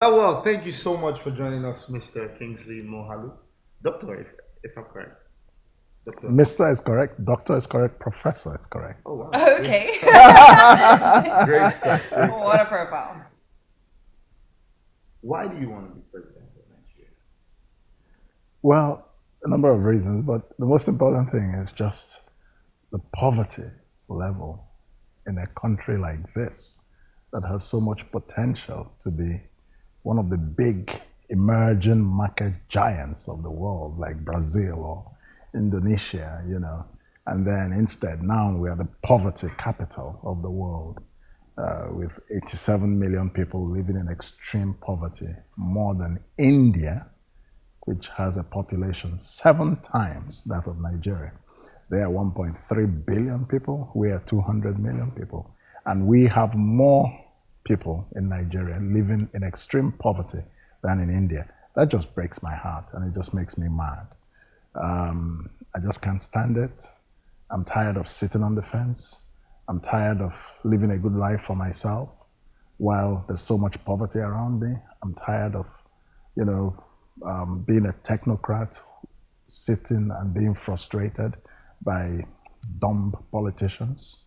Well, thank you so much for joining us, Mr. Kingsley Moghalu. Doctor, if I'm correct. Doctor. Mr. is correct, Doctor is correct, Professor is correct. Oh, wow. Okay. Great stuff. Great stuff. What a profile. Why do you want to be president of Nigeria? Well, a number of reasons, but the most important thing is just the poverty level in a country like this that has so much potential to be one of the big emerging market giants of the world, like Brazil or Indonesia, And then instead, now we are the poverty capital of the world, with 87 million people living in extreme poverty, more than India, which has a population 7 times that of Nigeria. They are 1.3 billion people, we are 200 million people. And we have more people in Nigeria living in extreme poverty than in India. That just breaks my heart and it just makes me mad. I just can't stand it. I'm tired of sitting on the fence. I'm tired of living a good life for myself while there's so much poverty around me. I'm tired of, being a technocrat, sitting and being frustrated by dumb politicians,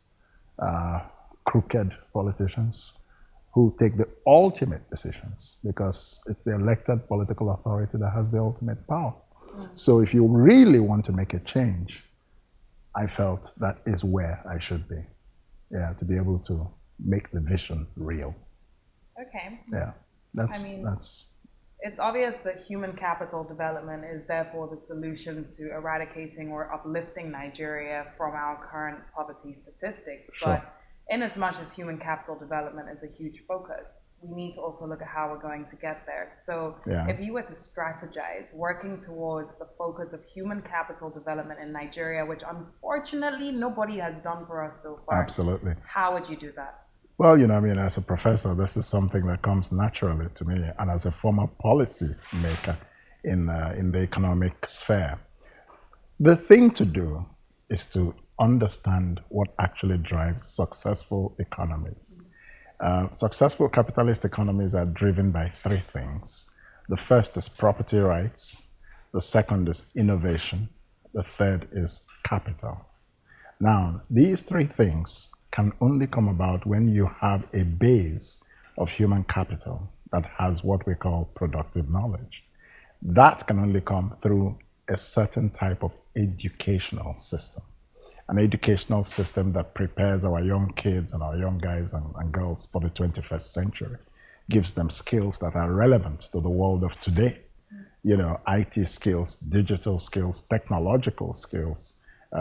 crooked politicians who take the ultimate decisions because it's the elected political authority that has the ultimate power. So if you really want to make a change, I felt that is where I should be. Yeah, to be able to make the vision real. Okay. Yeah, that's. It's obvious that human capital development is therefore the solution to eradicating or uplifting Nigeria from our current poverty statistics. Sure. But in as much as human capital development is a huge focus, we need to also look at how we're going to get there. So if you were to strategize working towards the focus of human capital development in Nigeria, which unfortunately nobody has done for us so far. Absolutely. How would you do that? Well, as a professor, this is something that comes naturally to me, and as a former policy maker in the economic sphere. The thing to do is to understand what actually drives successful economies. Successful capitalist economies are driven by 3 things. The first is property rights, the second is innovation, the third is capital. Now, these 3 things can only come about when you have a base of human capital that has what we call productive knowledge. That can only come through a certain type of educational system. An educational system that prepares our young kids and our young guys and girls for the 21st century, gives them skills that are relevant to the world of today. IT skills, digital skills, technological skills,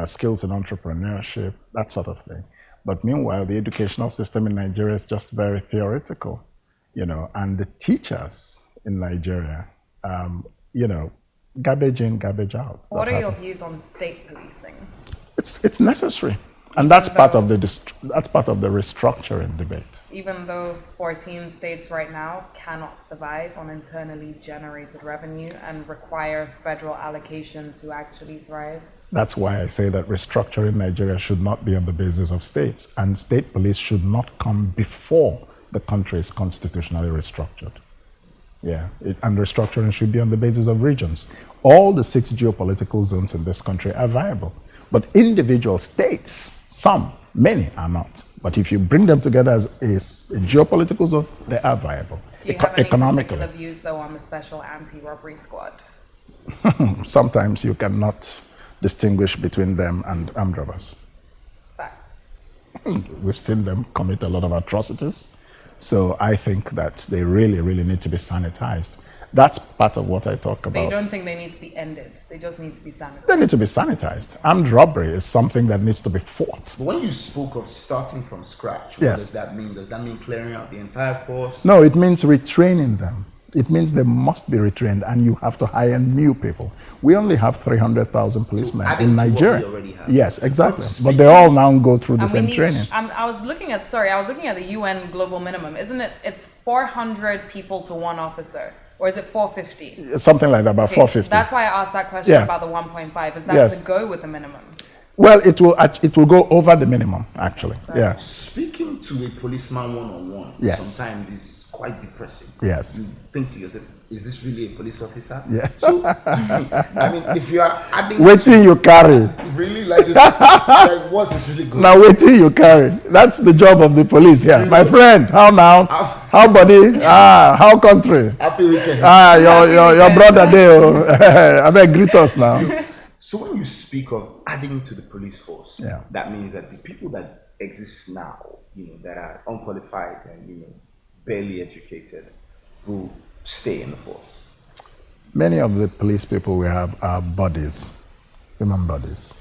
skills in entrepreneurship, that sort of thing. But meanwhile, the educational system in Nigeria is just very theoretical, and the teachers in Nigeria, garbage in, garbage out. What are your views on state policing? It's necessary, and that's part of the restructuring debate. Even though 14 states right now cannot survive on internally generated revenue and require federal allocation to actually thrive. That's why I say that restructuring Nigeria should not be on the basis of states, and state police should not come before the country is constitutionally restructured. And restructuring should be on the basis of regions. All the 6 geopolitical zones in this country are viable, but individual states, many are not. But if you bring them together as a geopolitical zone, they are viable. Do you have any particular views, though, on the special anti-robbery squad? Sometimes you cannot distinguish between them and armed robbers. Facts. We've seen them commit a lot of atrocities. So I think that they really, really need to be sanitized. That's part of what I talk about. So you don't think they need to be ended? They just need to be sanitized? They need to be sanitized. Armed robbery is something that needs to be fought. But when you spoke of starting from scratch, what does that mean? Does that mean clearing out the entire force? No, it means retraining them. It means they must be retrained, and you have to hire new people. We only have 300,000 policemen in Nigeria. What we already have. Yes, exactly. But they all now go through the same training. I was looking at the UN global minimum. Isn't it? It's 400 people to 1 officer. Or is it 450? Something like that, about 450. That's why I asked that question about the 1.5. Is that to go with the minimum? Well, it will go over the minimum, actually. Sorry. Yeah. Speaking to a policeman one-on-one, sometimes it's quite depressing. Yes. You think to yourself, is this really a police officer? Yeah. So, I mean, if you are adding... Wait till you carry. Really? Like, this, like, what is really good? Now wait till you carry. That's the job of the police here. My friend, how now? How body? How country? Happy weekend. Your brother there. I beg, greet us now. So when you speak of adding to the police force, yeah, that means that the people that exist now, that are unqualified and, barely educated, will stay in the force. Many of the police people we have are bodies, human bodies.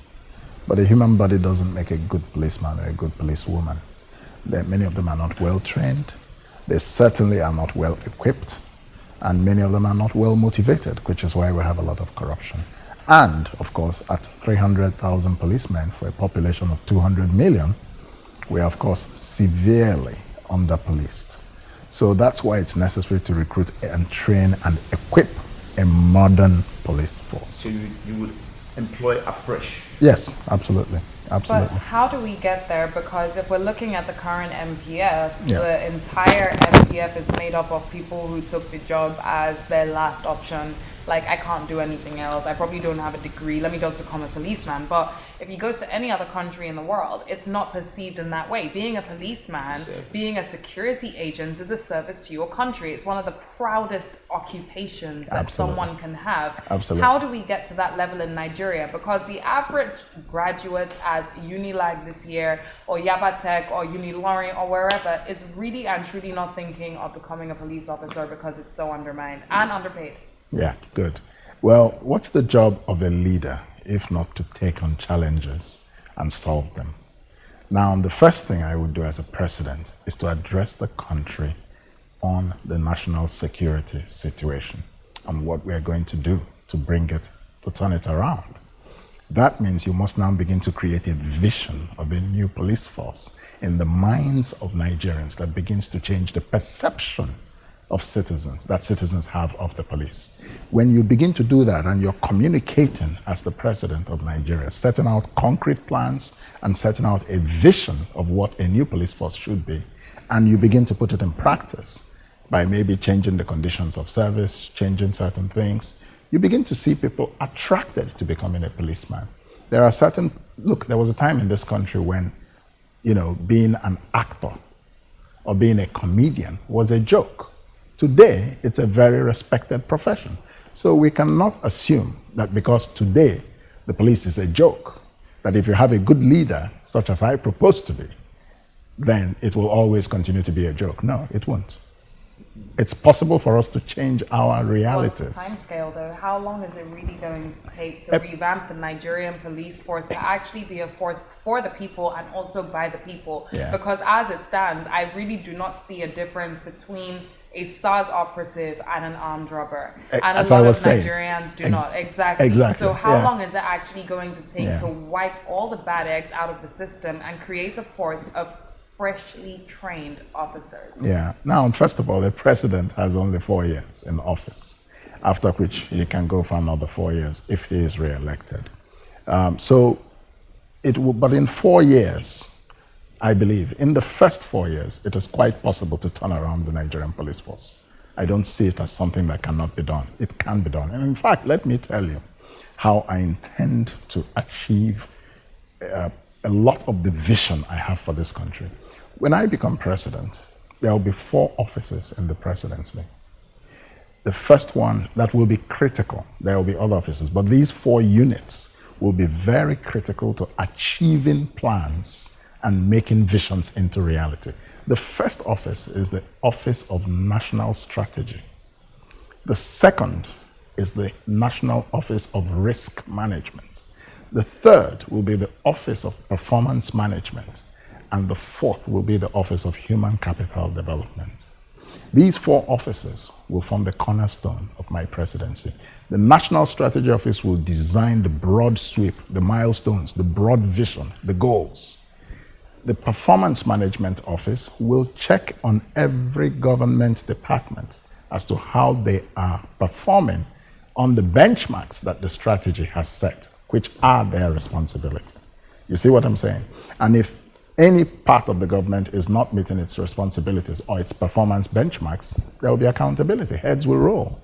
But a human body doesn't make a good policeman or a good policewoman. Many of them are not well trained. They certainly are not well equipped. And many of them are not well motivated, which is why we have a lot of corruption. And, of course, at 300,000 policemen for a population of 200 million, we are, of course, severely under-policed. So that's why it's necessary to recruit and train and equip a modern police force. So you would employ afresh? Yes, absolutely. Absolutely. But how do we get there? Because if we're looking at the current MPF, the entire MPF is made up of people who took the job as their last option. Like, I can't do anything else. I probably don't have a degree. Let me just become a policeman. But if you go to any other country in the world, it's not perceived in that way. Being a policeman, being a security agent is a service to your country. It's one of the proudest occupations that someone can have. Absolutely. How do we get to that level in Nigeria? Because the average graduate at Unilag this year, or Yabatech, or Uniloring, or wherever, is really and truly not thinking of becoming a police officer because it's so undermined and underpaid. Yeah, good. Well, what's the job of a leader if not to take on challenges and solve them? Now, the first thing I would do as a president is to address the country on the national security situation and what we are going to do to turn it around. That means you must now begin to create a vision of a new police force in the minds of Nigerians that begins to change the perception of citizens have of the police. When you begin to do that and you're communicating as the president of Nigeria, setting out concrete plans and setting out a vision of what a new police force should be, and you begin to put it in practice by maybe changing the conditions of service, changing certain things, you begin to see people attracted to becoming a policeman. There was a time in this country when, being an actor or being a comedian was a joke. Today, it's a very respected profession. So we cannot assume that because today the police is a joke, that if you have a good leader, such as I propose to be, then it will always continue to be a joke. No, it won't. It's possible for us to change our realities. What's the time scale, though? How long is it really going to take to revamp the Nigerian police force to actually be a force for the people and also by the people? Yeah. Because as it stands, I really do not see a difference between a SARS operative and an armed robber. And a lot of Nigerians do not. Exactly. So how long is it actually going to take to wipe all the bad eggs out of the system and create a force of freshly trained officers? Yeah. Now, first of all, the president has only 4 years in office, after which he can go for another 4 years if he is re-elected. But in 4 years, I believe, in the first 4 years, it is quite possible to turn around the Nigerian police force. I don't see it as something that cannot be done. It can be done. And in fact, let me tell you how I intend to achieve a lot of the vision I have for this country. When I become president, there will be 4 offices in the presidency. The first one, that will be critical. There will be other offices, but these 4 units will be very critical to achieving plans and making visions into reality. The first office is the Office of National Strategy. The second is the National Office of Risk Management. The third will be the Office of Performance Management. And the fourth will be the Office of Human Capital Development. These 4 offices will form the cornerstone of my presidency. The National Strategy Office will design the broad sweep, the milestones, the broad vision, the goals. The Performance Management Office will check on every government department as to how they are performing on the benchmarks that the strategy has set, which are their responsibility. You see what I'm saying? And if any part of the government is not meeting its responsibilities or its performance benchmarks, there will be accountability. Heads will roll.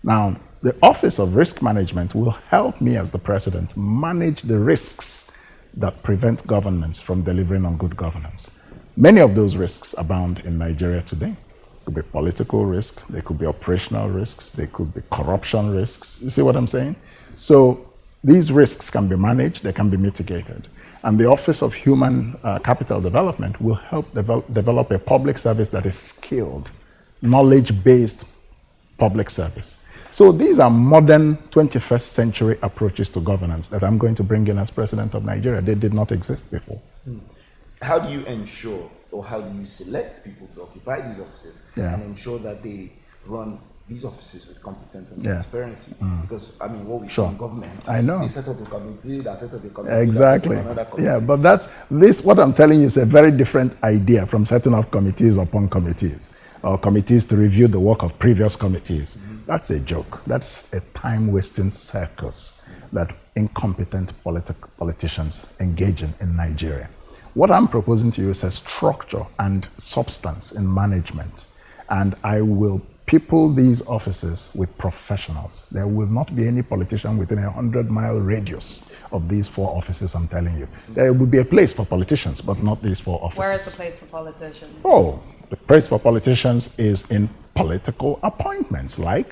Now, the Office of Risk Management will help me as the president manage the risks that prevent governments from delivering on good governance. Many of those risks abound in Nigeria today. It could be political risk, they could be operational risks, they could be corruption risks. You see what I'm saying? So these risks can be managed, they can be mitigated. And the Office of Human Capital Development will help develop a public service that is skilled, knowledge-based public service. So these are modern 21st century approaches to governance that I'm going to bring in as president of Nigeria. They did not exist before. How do you ensure, or how do you select people to occupy these offices and ensure that they run these offices with competence and transparency? Because, I mean, what we see in government, I know. They set up a committee, they set up a committee, exactly. Another committee. Yeah, but that's this. What I'm telling you is a very different idea from setting up committees upon committees, or committees to review the work of previous committees. That's a joke. That's a time-wasting circus that incompetent politicians engage in Nigeria. What I'm proposing to you is a structure and substance in management, and I will people these offices with professionals. There will not be any politician within a 100-mile radius of these 4 offices, I'm telling you. There will be a place for politicians, but not these 4 offices. Where is the place for politicians? Oh, the place for politicians is in political appointments, like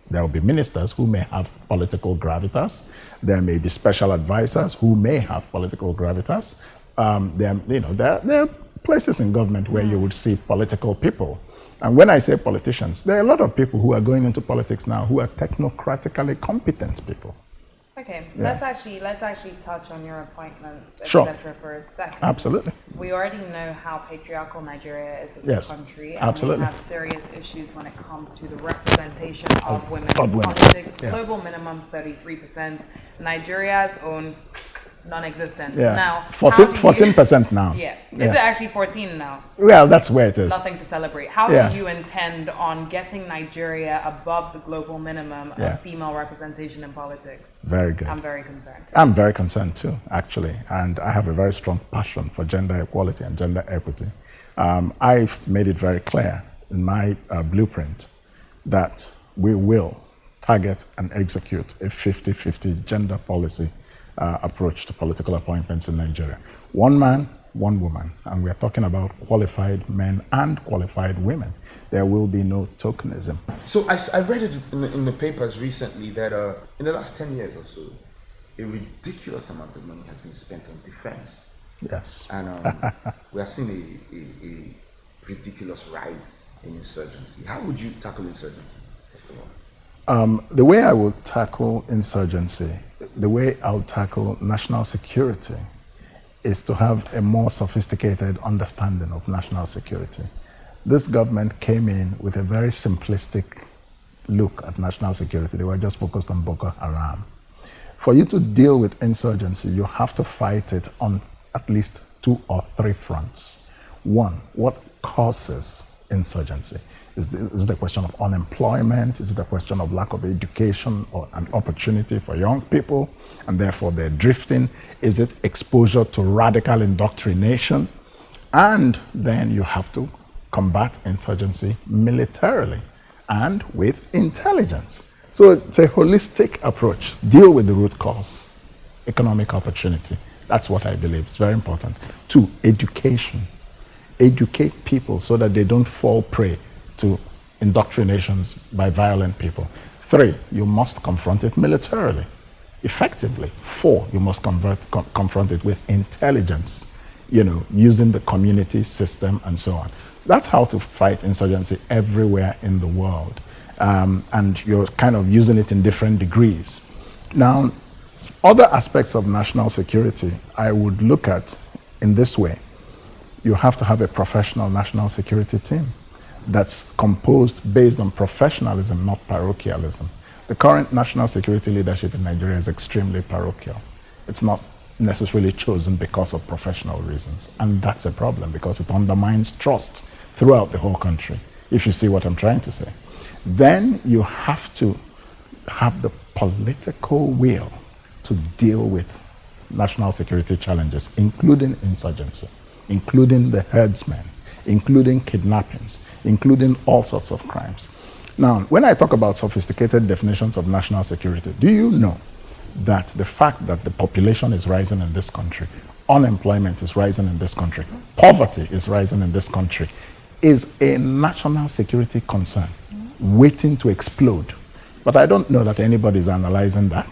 there will be ministers who may have political gravitas. There may be special advisors who may have political gravitas. There are places in government where you would see political people. And when I say politicians, there are a lot of people who are going into politics now who are technocratically competent people. Okay, let's actually touch on your appointments, Sure. etc. for a second. Absolutely. We already know how patriarchal Nigeria is as Yes, a country, and absolutely. we have serious issues when it comes to the representation of women of in women. politics. Yeah. Global minimum 33%. Nigeria's own non-existent. Yeah. Now, 14% now. Yeah. Is it actually 14 now? Well, that's where it is. Nothing to celebrate. How do you intend on getting Nigeria above the global minimum of female representation in politics? Very good. I'm very concerned. I'm very concerned too, actually, and I have a very strong passion for gender equality and gender equity. I've made it very clear in my blueprint that we will target and execute a 50-50 gender policy approach to political appointments in Nigeria. One man, one woman, and we're talking about qualified men and qualified women. There will be no tokenism. So I read it in the papers recently that in the last 10 years or so, a ridiculous amount of money has been spent on defense. Yes. And we have seen a ridiculous rise in insurgency. How would you tackle insurgency, first of all? The way I will tackle insurgency, the way I'll tackle national security is to have a more sophisticated understanding of national security. This government came in with a very simplistic look at national security. They were just focused on Boko Haram. For you to deal with insurgency, you have to fight it on at least 2 or 3 fronts. One, what causes insurgency? Is it a question of unemployment? Is it a question of lack of education or an opportunity for young people, and therefore they're drifting? Is it exposure to radical indoctrination? And then you have to combat insurgency militarily and with intelligence. So it's a holistic approach. Deal with the root cause, economic opportunity. That's what I believe. It's very important. 2, education. Educate people so that they don't fall prey to indoctrinations by violent people. 3, you must confront it militarily, effectively. 4, you must confront it with intelligence, using the community system and so on. That's how to fight insurgency everywhere in the world. And you're kind of using it in different degrees. Now, other aspects of national security I would look at in this way. You have to have a professional national security team that's composed based on professionalism, not parochialism. The current national security leadership in Nigeria is extremely parochial. It's not necessarily chosen because of professional reasons. And that's a problem because it undermines trust throughout the whole country, if you see what I'm trying to say. Then you have to have the political will to deal with national security challenges, including insurgency. including the herdsmen, including kidnappings, including all sorts of crimes. Now, when I talk about sophisticated definitions of national security, do you know that the fact that the population is rising in this country, unemployment is rising in this country, poverty is rising in this country, is a national security concern waiting to explode? But I don't know that anybody is analyzing that.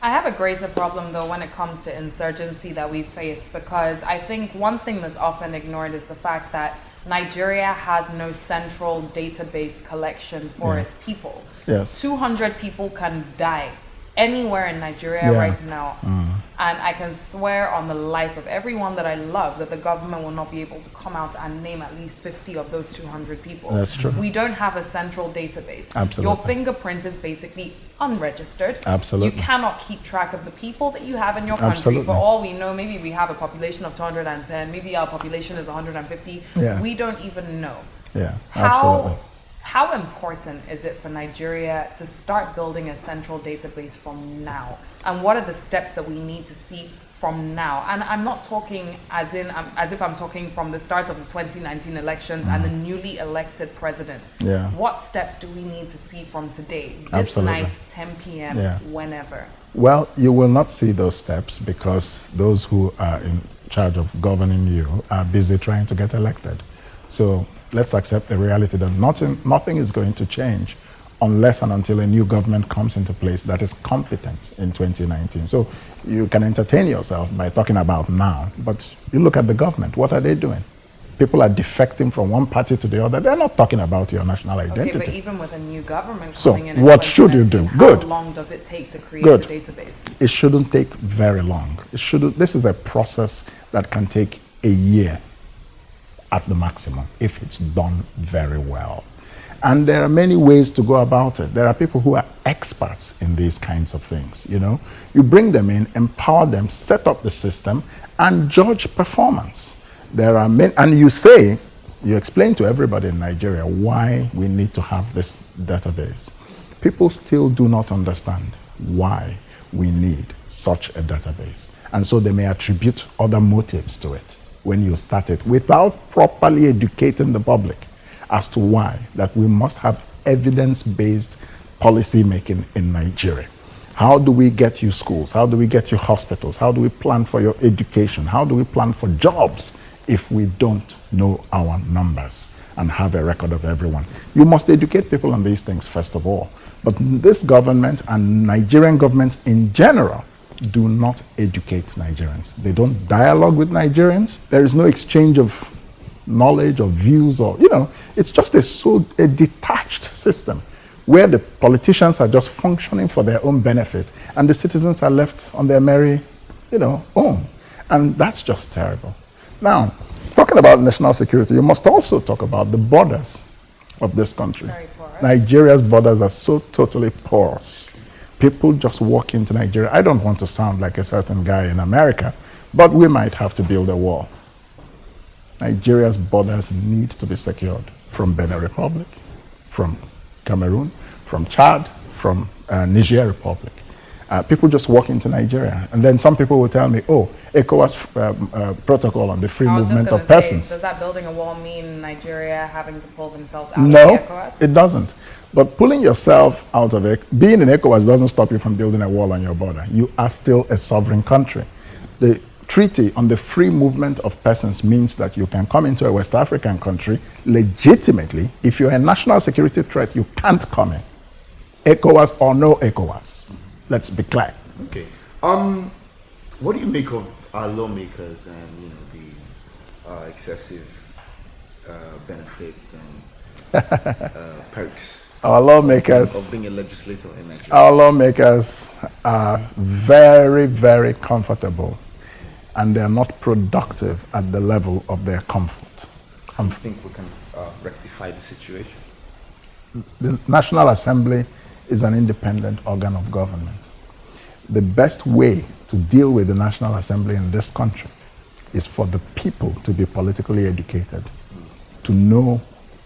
I have a greater problem, though, when it comes to insurgency that we face, because I think one thing that's often ignored is the fact that Nigeria has no central database collection for its people. Yes. 200 people can die anywhere in Nigeria right now. And I can swear on the life of everyone that I love that the government will not be able to come out and name at least 50 of those 200 people. That's true. We don't have a central database. Absolutely. Your fingerprint is basically unregistered. Absolutely. You cannot keep track of the people that you have in your country. Absolutely. For all we know, maybe we have a population of 210, maybe our population is 150. Yeah. We don't even know. Yeah, absolutely. How important is it for Nigeria to start building a central database from now? And what are the steps that we need to see from now? And I'm not talking as if I'm talking from the start of the 2019 elections and the newly elected president. Yeah. What steps do we need to see from today, this Absolutely. night, 10 p.m., whenever? Well, you will not see those steps because those who are in charge of governing you are busy trying to get elected. So let's accept the reality that nothing is going to change unless and until a new government comes into place that is competent in 2019. So you can entertain yourself by talking about now, but you look at the government, what are they doing? People are defecting from one party to the other. They're not talking about your national identity. Okay, but even with a new government So coming in what should you do? Good. How long does it take to create Good. a database? It shouldn't take very long. This is a process that can take a year at the maximum if it's done very well. And there are many ways to go about it. There are people who are experts in these kinds of things, you know. You bring them in, empower them, set up the system, and judge performance. There are many, and you explain to everybody in Nigeria why we need to have this database. People still do not understand why we need such a database. And so they may attribute other motives to it when you start it without properly educating the public as to why that we must have evidence-based policy making in Nigeria. How do we get you schools? How do we get you hospitals? How do we plan for your education? How do we plan for jobs if we don't know our numbers and have a record of everyone? You must educate people on these things first of all. But this government and Nigerian governments in general do not educate Nigerians. They don't dialogue with Nigerians. There is no exchange of knowledge or views or, you know, it's just a detached system where the politicians are just functioning for their own benefit and the citizens are left on their merry, own. And that's just terrible. Now, talking about national security, you must also talk about the borders of this country. Very porous. Nigeria's borders are so totally porous. People just walk into Nigeria. I don't want to sound like a certain guy in America, but we might have to build a wall. Nigeria's borders need to be secured from Benin Republic, from Cameroon, from Chad, from Niger Republic. People just walk into Nigeria, and then some people will tell me, oh, ECOWAS protocol on the free movement of persons. Does that building a wall mean Nigeria having to pull themselves out of ECOWAS? No, it doesn't. But pulling yourself out of it, being in ECOWAS doesn't stop you from building a wall on your border. You are still a sovereign country. The treaty on the free movement of persons means that you can come into a West African country legitimately. If you're a national security threat, you can't come in. ECOWAS or no ECOWAS. Let's be clear. Okay. What do you make of our lawmakers and the excessive benefits and perks? Our lawmakers of being a legislator in Nigeria. Our lawmakers are very, very comfortable, and they're not productive at the level of their comfort. I think we can rectify the situation. The National Assembly is an independent organ of government. The best way to deal with the National Assembly in this country is for the people to be politically educated, to know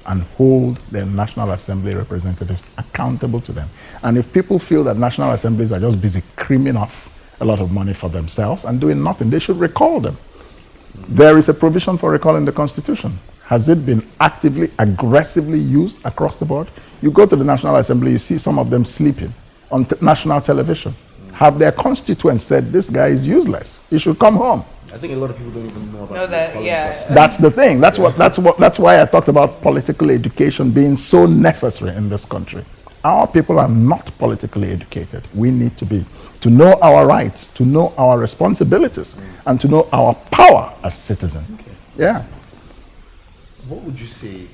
and hold their National Assembly representatives accountable to them. And if people feel that National Assemblies are just busy creaming off a lot of money for themselves and doing nothing, they should recall them. There is a provision for recall in the Constitution. Has it been actively, aggressively used across the board? You go to the National Assembly, you see some of them sleeping on national television. Have their constituents said, this guy is useless, he should come home? I think a lot of people don't even know about that. Yeah. That's the thing. That's why I talked about political education being so necessary in this country. Our people are not politically educated. We need to know our rights, to know our responsibilities, and to know our power as citizens. Okay. Yeah. What would you say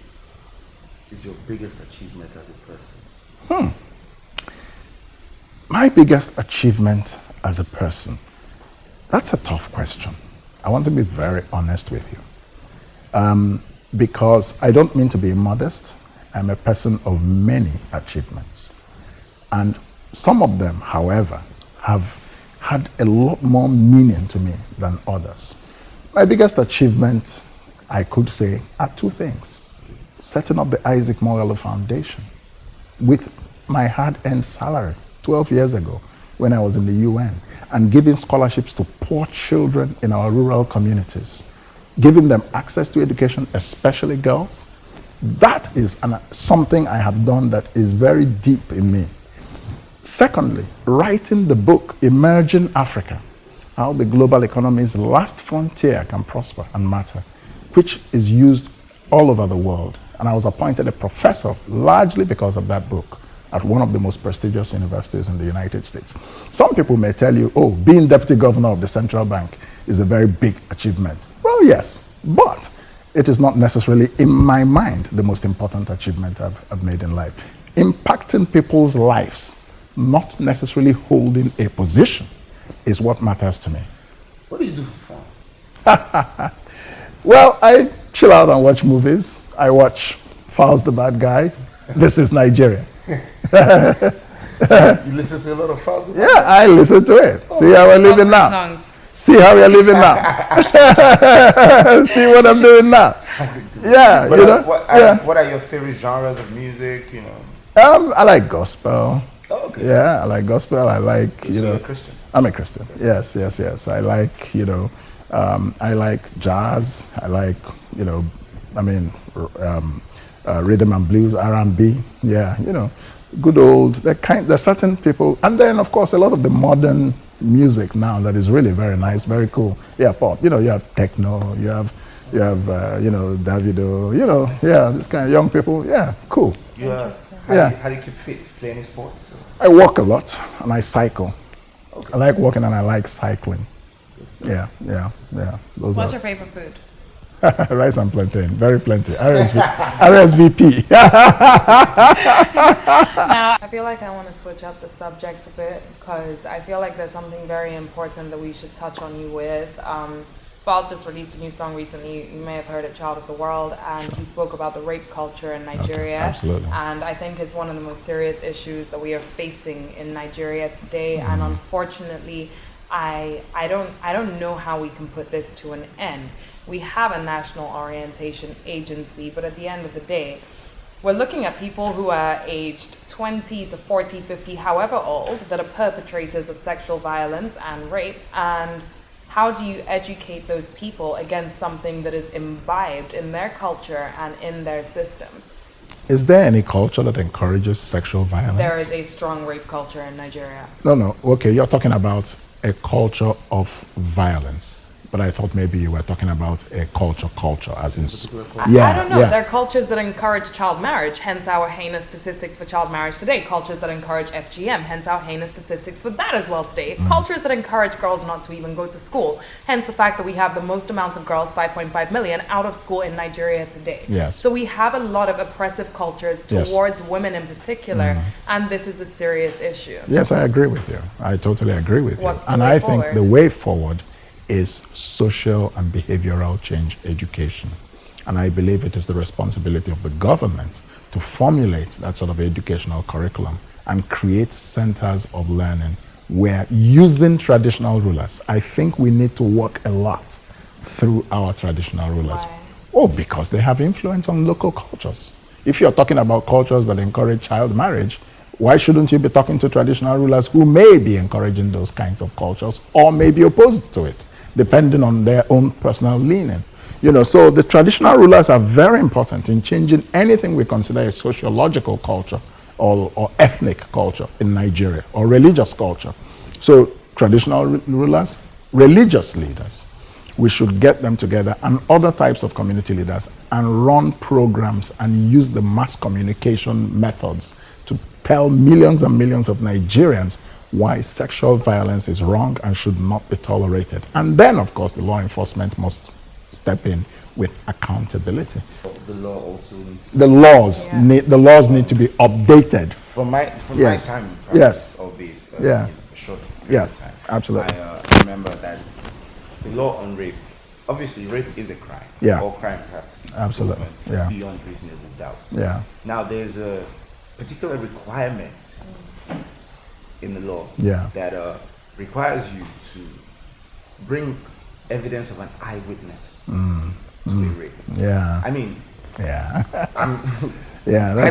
is your biggest achievement as a person? My biggest achievement as a person? That's a tough question. I want to be very honest with you. Because I don't mean to be modest. I'm a person of many achievements. And some of them, however, have had a lot more meaning to me than others. My biggest achievement, I could say, are two things. Setting up the Isaac Moghalu Foundation with my hard-earned salary 12 years ago when I was in the UN, and giving scholarships to poor children in our rural communities, giving them access to education, especially girls. That is something I have done that is very deep in me. Secondly, writing the book, Emerging Africa, How the Global Economy's Last Frontier Can Prosper and Matter, which is used all over the world. And I was appointed a professor largely because of that book at one of the most prestigious universities in the United States. Some people may tell you, oh, being deputy governor of the central bank is a very big achievement. Well, yes, but it is not necessarily, in my mind, the most important achievement I've made in life. Impacting people's lives, not necessarily holding a position, is what matters to me. What do you do for fun? Well, I chill out and watch movies. I watch Falz the Bad Guy. This is Nigeria. You listen to a lot of Falz? Yeah, I listen to it. See how we're living now. Songs. See how we're living now. See what I'm doing now. Yeah, but you know. What are your favorite genres of music? You know. I like gospel. Oh, okay. Yeah, I like gospel. I like So you're a Christian. I'm a Christian. Yes. I like I like jazz. I like rhythm and blues, R&B. Yeah, good old. There's certain people, and then of course a lot of the modern music now that is really very nice, very cool. Yeah, pop. You have techno. You have Davido. This kind of young people. Yeah, cool. How do you keep fit? Play any sports? I walk a lot and I cycle. Okay. I like walking and I like cycling. Yeah. What's your favorite food? Rice and plantain, very plenty. RSVP. Now, I feel like I want to switch up the subject a bit because I feel like there's something very important that we should touch on you with. Falz just released a new song recently. You may have heard it, Child of the World, and he spoke about the rape culture in Nigeria. Okay, absolutely. And I think it's one of the most serious issues that we are facing in Nigeria today. And unfortunately, I don't know how we can put this to an end. We have a national orientation agency, but at the end of the day, we're looking at people who are aged 20 to 40, 50, however old, that are perpetrators of sexual violence and rape. And how do you educate those people against something that is imbibed in their culture and in their system? Is there any culture that encourages sexual violence? There is a strong rape culture in Nigeria. No. Okay, you're talking about a culture of violence. But I thought maybe you were talking about a culture, as in... I don't know. There are cultures that encourage child marriage, hence our heinous statistics for child marriage today. Cultures that encourage FGM, hence our heinous statistics for that as well today. Cultures that encourage girls not to even go to school, hence the fact that we have the most amounts of girls, 5.5 million, out of school in Nigeria today. Yes. So we have a lot of oppressive cultures towards women in particular, and this is a serious issue. Yes, I agree with you. I totally agree with you. And I think the way forward is social and behavioral change education. And I believe it is the responsibility of the government to formulate that sort of educational curriculum and create centers of learning where, using traditional rulers, I think we need to work a lot through our traditional rulers. Why? Oh, because they have influence on local cultures. If you're talking about cultures that encourage child marriage, why shouldn't you be talking to traditional rulers who may be encouraging those kinds of cultures or may be opposed to it? depending on their own personal leaning. So the traditional rulers are very important in changing anything we consider a sociological culture or ethnic culture in Nigeria, or religious culture. So traditional rulers, religious leaders, we should get them together, and other types of community leaders, and run programs and use the mass communication methods to tell millions and millions of Nigerians why sexual violence is wrong and should not be tolerated. And then, of course, the law enforcement must step in with accountability. The law also needs the laws need to be updated. From my time, yes, albeit short yes, time. Absolutely. I remember that the law on rape, obviously rape is a crime. Yeah. All crimes have to be absolutely beyond reasonable doubt. Yeah. Now there's a particular requirement in the law that requires you to bring evidence of an eyewitness to a rape. Yeah. I mean, yeah, that's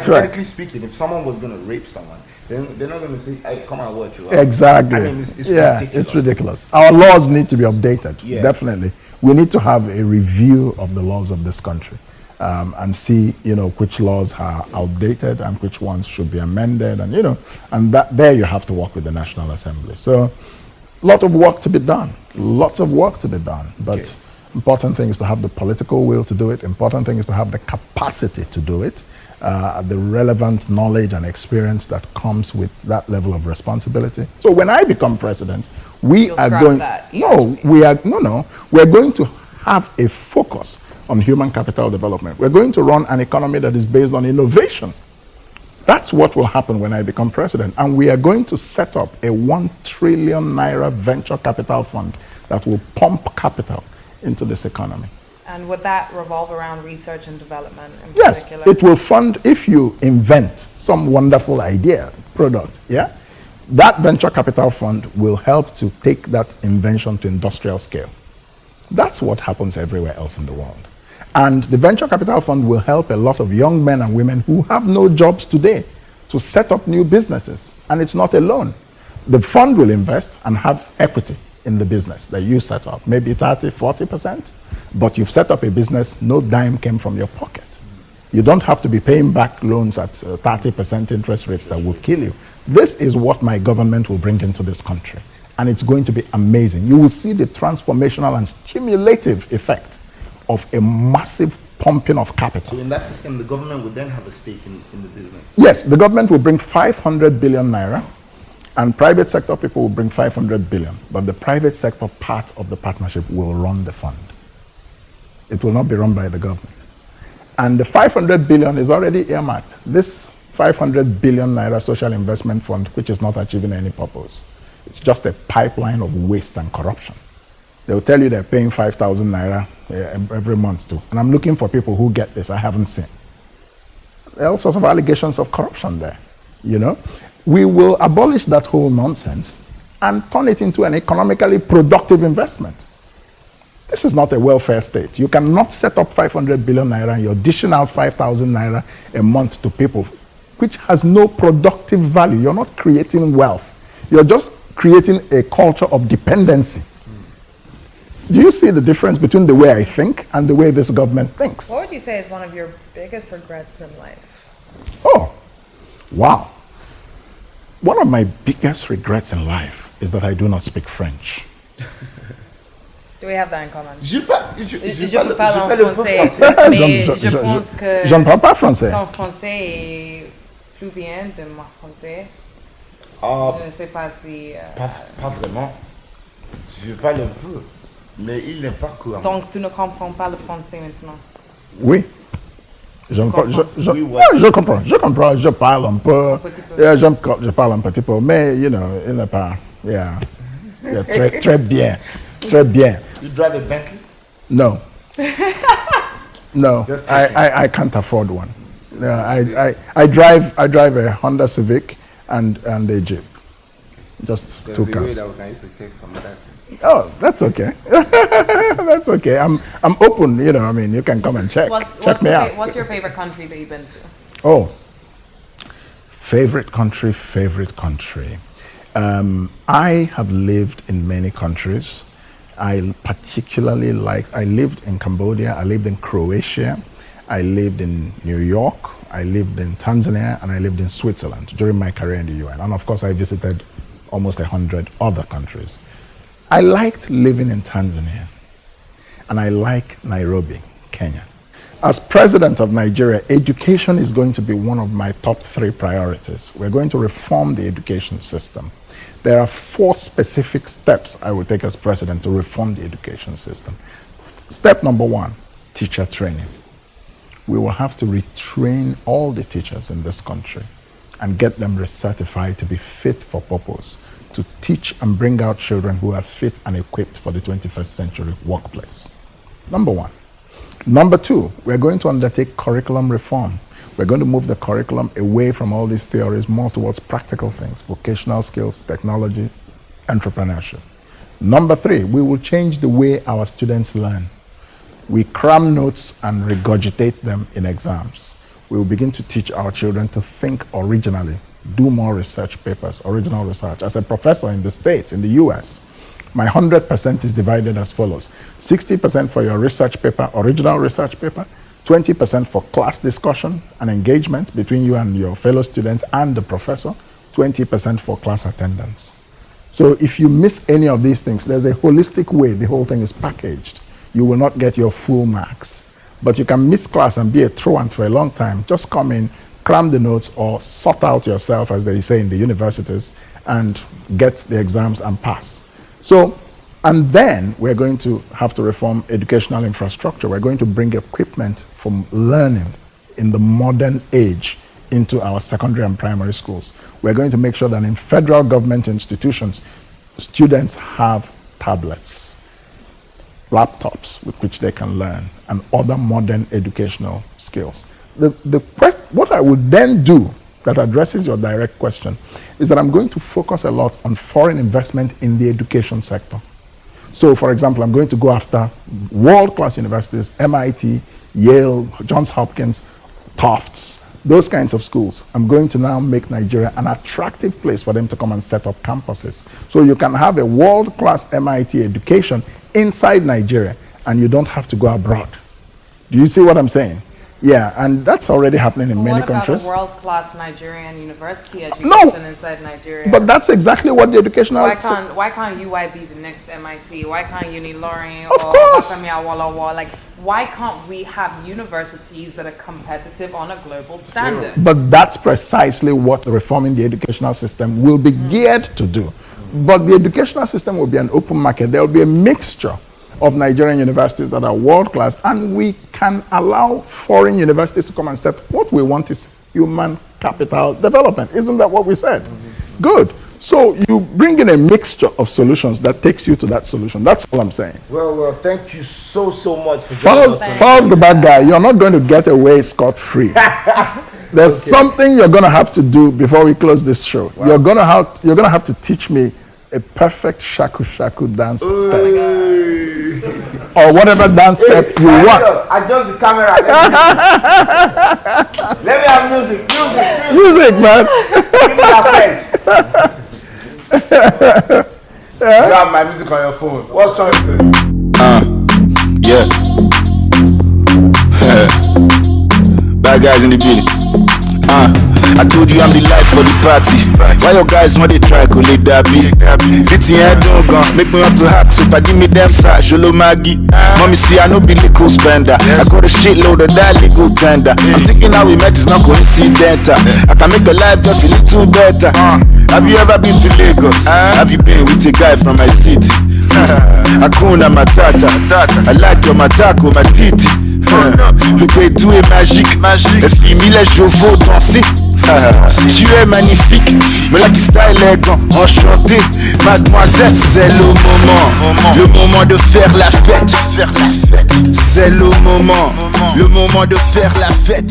hypothetically right. speaking, if someone was going to rape someone, then they're not going to say, "Hey, come and watch you." Exactly. I mean, it's ridiculous. It's ridiculous. Our laws need to be updated. Yeah. Definitely. We need to have a review of the laws of this country and see, which laws are outdated and which ones should be amended, and that there you have to work with the National Assembly. So, a lot of work to be done. Lots of work to be done. But important thing is to have the political will to do it. Important thing is to have the capacity to do it. The relevant knowledge and experience that comes with that level of responsibility. So when I become president, we're going to have a focus on human capital development. We're going to run an economy that is based on innovation. That's what will happen when I become president. And we are going to set up a 1 trillion naira venture capital fund that will pump capital into this economy. And would that revolve around research and development in Yes, particular? it will fund if you invent some wonderful idea, product, that venture capital fund will help to take that invention to industrial scale. That's what happens everywhere else in the world. And the venture capital fund will help a lot of young men and women who have no jobs today to set up new businesses. And it's not a loan. The fund will invest and have equity in the business that you set up, maybe 30, 40%. But you've set up a business, no dime came from your pocket. You don't have to be paying back loans at 30% interest rates that will kill you. This is what my government will bring into this country. And it's going to be amazing. You will see the transformational and stimulative effect of a massive pumping of capital. So in that system, the government would then have a stake in the business? Yes, the government will bring 500 billion naira, and private sector people will bring 500 billion. But the private sector part of the partnership will run the fund. It will not be run by the government. And the 500 billion is already earmarked. This 500 billion naira social investment fund, which is not achieving any purpose, it's just a pipeline of waste and corruption. They'll tell you they're paying 5,000 naira every month too. And I'm looking for people who get this. I haven't seen. There are all sorts of allegations of corruption there, We will abolish that whole nonsense and turn it into an economically productive investment. This is not a welfare state. You cannot set up 500 billion naira and you're dishing out 5,000 naira a month to people, which has no productive value. You're not creating wealth. You're just creating a culture of dependency. Do you see the difference between the way I think and the way this government thinks? What would you say is one of your biggest regrets in life? Oh, wow. One of my biggest regrets in life is that I do not speak French. Do we have that in common? Je parle français, mais je pense que je ne parle pas français. Ton français est plus bien de mon français. Je ne sais pas si... Pas vraiment. Je parle un peu, mais il n'est pas couramment. Donc tu ne comprends pas le français maintenant? Oui. Je comprends, je parle un peu. Je parle un petit peu, mais, il n'est pas... très bien. Très bien. You drive a Bentley? No. No, I can't afford one. No, I drive a Honda Civic and a Jeep. Just There's two a cars. way that we can use to take some of that. Oh, that's okay. That's okay. I'm open. You can come and check me out. What's your favorite country that you've been to? Oh, favorite country. I have lived in many countries. I particularly I lived in Cambodia, I lived in Croatia, I lived in New York, I lived in Tanzania, and I lived in Switzerland during my career in the UN. And of course, I visited almost 100 other countries. I liked living in Tanzania, and I like Nairobi, Kenya. As president of Nigeria, education is going to be one of my top 3 priorities. We're going to reform the education system. There are 4 specific steps I will take as president to reform the education system. Step number 1, teacher training. We will have to retrain all the teachers in this country and get them recertified to be fit for purpose, to teach and bring out children who are fit and equipped for the 21st century workplace. Number 1. Number 2, we're going to undertake curriculum reform. We're going to move the curriculum away from all these theories, more towards practical things, vocational skills, technology, entrepreneurship. Number 3, we will change the way our students learn. We cram notes and regurgitate them in exams. We will begin to teach our children to think originally, do more research papers, original research. As a professor in the States, in the US, my 100% is divided as follows. 60% for your research paper, original research paper, 20% for class discussion and engagement between you and your fellow students and the professor, 20% for class attendance. So if you miss any of these things, there's a holistic way the whole thing is packaged. You will not get your full marks. But you can miss class and be a truant for a long time. Just come in, cram the notes, or sort out yourself, as they say in the universities, and get the exams and pass. So, and then we're going to have to reform educational infrastructure. We're going to bring equipment from learning in the modern age into our secondary and primary schools. We're going to make sure that in federal government institutions, students have tablets, laptops with which they can learn, and other modern educational skills. What I would then do that addresses your direct question is that I'm going to focus a lot on foreign investment in the education sector. So, for example, I'm going to go after world-class universities, MIT, Yale, Johns Hopkins, Tufts, those kinds of schools. I'm going to now make Nigeria an attractive place for them to come and set up campuses. So you can have a world-class MIT education inside Nigeria, and you don't have to go abroad. Do you see what I'm saying? Yeah, and that's already happening in many countries. What about a world-class Nigerian university education inside Nigeria? But that's exactly what the educational... Why can't UI be the next MIT? Why can't Unilorin or Bafemi Awolowo? Like, why can't we have universities that are competitive on a global standard? But that's precisely what reforming the educational system will be geared to do. But the educational system will be an open market. There will be a mixture of Nigerian universities that are world-class, and we can allow foreign universities to come and say, what we want is human capital development. Isn't that what we said? Mm-hmm. Good. So you bring in a mixture of solutions that takes you to that solution. That's all I'm saying. Well, thank you so much for Falz the bad guy. You're not going to get away scot-free. There's something you're going to have to do before we close this show. Wow. You're going to have to teach me a perfect shaku dance step. Or whatever dance step you want. Adjust the camera. Let me have music. Music, man. Give me a friend. You have my music on your phone. What song is it? Yeah. Bad guys in the building. I told you I'm the life for the party. Why your guys want to try to lead that beat? Litty head don't gone, make me want to hack. So give me them side, Sholo Maggie. Mommy see I no be legal spender. I got a shitload of that legal tender. I'm thinking how we met is not coincidental. I can make your life just a little better. Have you ever been to Lagos? Have you been with a guy from my city? Hakuna Matata. I like your matako, my titi. Le pédou est magique. Les filles les chevaux danser. Tu es magnifique, mais la qui style élégant, enchanté. Mademoiselle, c'est le moment de faire la fête. C'est le moment de faire la fête.